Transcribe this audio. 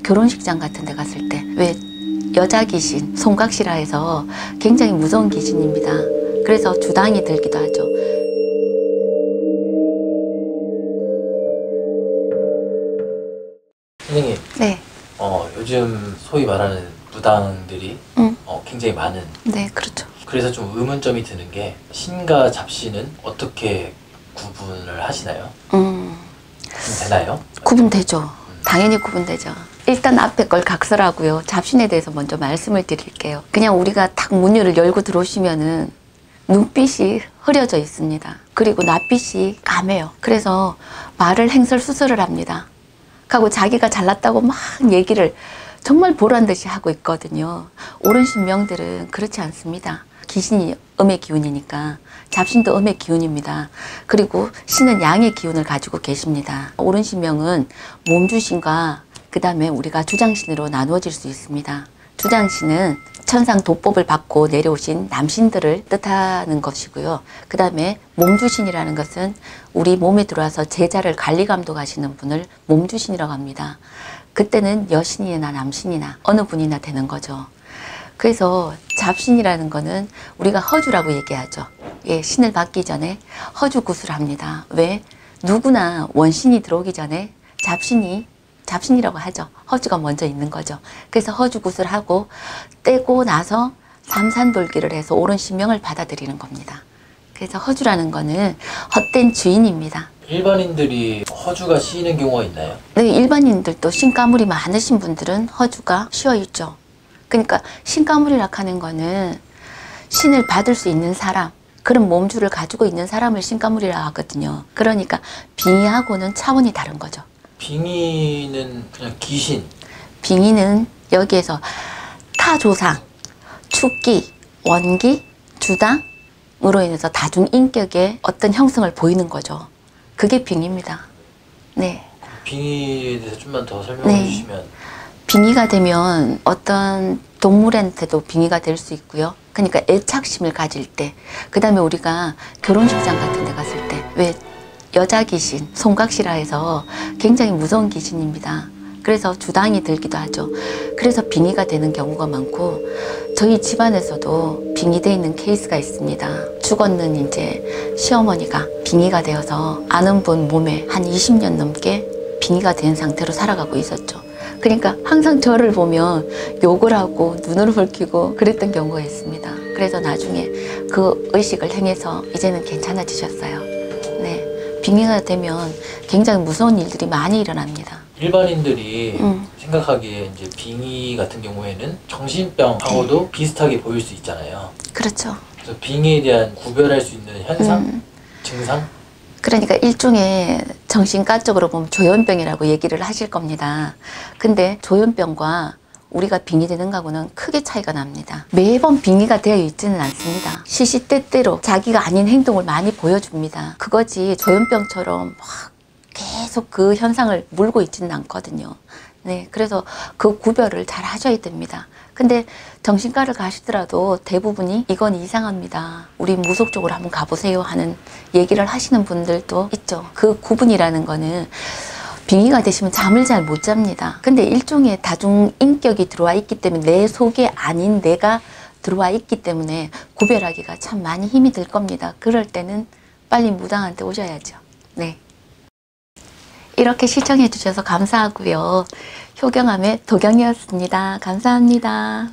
결혼식장 같은 데 갔을 때 왜 여자 귀신, 송각시라 해서 굉장히 무서운 귀신입니다. 그래서 주당이 들기도 하죠. 선생님, 네. 요즘 소위 말하는 무당들이 굉장히 많은. 네, 그렇죠. 그래서 좀 의문점이 드는 게 신과 잡신은 어떻게 구분을 하시나요? 되나요? 구분되죠. 당연히 구분되죠. 일단 앞에 걸 각설하고요. 잡신에 대해서 먼저 말씀을 드릴게요. 그냥 우리가 딱 문을 열고 들어오시면은 눈빛이 흐려져 있습니다. 그리고 낯빛이 감해요. 그래서 말을 행설수설을 합니다. 하고 자기가 잘났다고 막 얘기를 정말 보란 듯이 하고 있거든요. 옳은 신명들은 그렇지 않습니다. 귀신이 음의 기운이니까 잡신도 음의 기운입니다. 그리고 신은 양의 기운을 가지고 계십니다. 옳은 신명은 몸주신과 그 다음에 우리가 주장신으로 나누어질 수 있습니다. 주장신은 천상 도법을 받고 내려오신 남신들을 뜻하는 것이고요. 그 다음에 몸주신이라는 것은 우리 몸에 들어와서 제자를 관리 감독하시는 분을 몸주신이라고 합니다. 그때는 여신이나 남신이나 어느 분이나 되는 거죠. 그래서 잡신이라는 거는 우리가 허주라고 얘기하죠. 예, 신을 받기 전에 허주구슬을 합니다. 왜? 누구나 원신이 들어오기 전에 잡신이라고 하죠. 허주가 먼저 있는 거죠. 그래서 허주굿을 하고 떼고 나서 삼산돌기를 해서 옳은 신명을 받아들이는 겁니다. 그래서 허주라는 거는 헛된 주인입니다. 일반인들이 허주가 씌이는 경우가 있나요? 네, 일반인들도 신가물이 많으신 분들은 허주가 씌어 있죠. 그러니까 신가물이라 하는 거는 신을 받을 수 있는 사람, 그런 몸주를 가지고 있는 사람을 신가물이라 하거든요. 그러니까 빙의하고는 차원이 다른 거죠. 빙의는 그냥 귀신. 빙의는 여기에서 타조상, 축기, 원기, 주당으로 인해서 다중인격의 어떤 형성을 보이는 거죠. 그게 빙의입니다. 네. 빙의에 대해서 좀만 더 설명해 주시면. 빙의가 되면 어떤 동물한테도 빙의가 될 수 있고요. 그러니까 애착심을 가질 때, 그 다음에 우리가 결혼식장 같은 데 갔을 때 왜 여자 귀신, 송각시라 해서 굉장히 무서운 귀신입니다. 그래서 주당이 들기도 하죠. 그래서 빙의가 되는 경우가 많고, 저희 집안에서도 빙의되어 있는 케이스가 있습니다. 죽었는 이제 시어머니가 빙의가 되어서 아는 분 몸에 한 20년 넘게 빙의가 된 상태로 살아가고 있었죠. 그러니까 항상 저를 보면 욕을 하고 눈을 붉히고 그랬던 경우가 있습니다. 그래서 나중에 그 의식을 행해서 이제는 괜찮아지셨어요. 네. 빙의가 되면 굉장히 무서운 일들이 많이 일어납니다. 일반인들이 생각하기에 이제 빙의 같은 경우에는 정신병하고도 비슷하게 보일 수 있잖아요. 그렇죠. 그래서 빙의에 대한 구별할 수 있는 현상, 증상? 그러니까 일종의 정신과 쪽으로 보면 조현병이라고 얘기를 하실 겁니다. 근데 조현병과 우리가 빙의되는 거하고는 크게 차이가 납니다. 매번 빙의가 되어 있지는 않습니다. 시시때때로 자기가 아닌 행동을 많이 보여줍니다. 그거지 조현병처럼 막 계속 그 현상을 물고 있지는 않거든요. 네, 그래서 그 구별을 잘 하셔야 됩니다. 근데 정신과를 가시더라도 대부분이 이건 이상합니다. 우리 무속 쪽으로 한번 가보세요 하는 얘기를 하시는 분들도 있죠. 그 구분이라는 거는 빙의가 되시면 잠을 잘 못 잡니다. 근데 일종의 다중인격이 들어와 있기 때문에 내 속에 아닌 내가 들어와 있기 때문에 구별하기가 참 많이 힘이 들 겁니다. 그럴 때는 빨리 무당한테 오셔야죠. 네. 이렇게 시청해 주셔서 감사하고요. 효경함의 도경이었습니다. 감사합니다.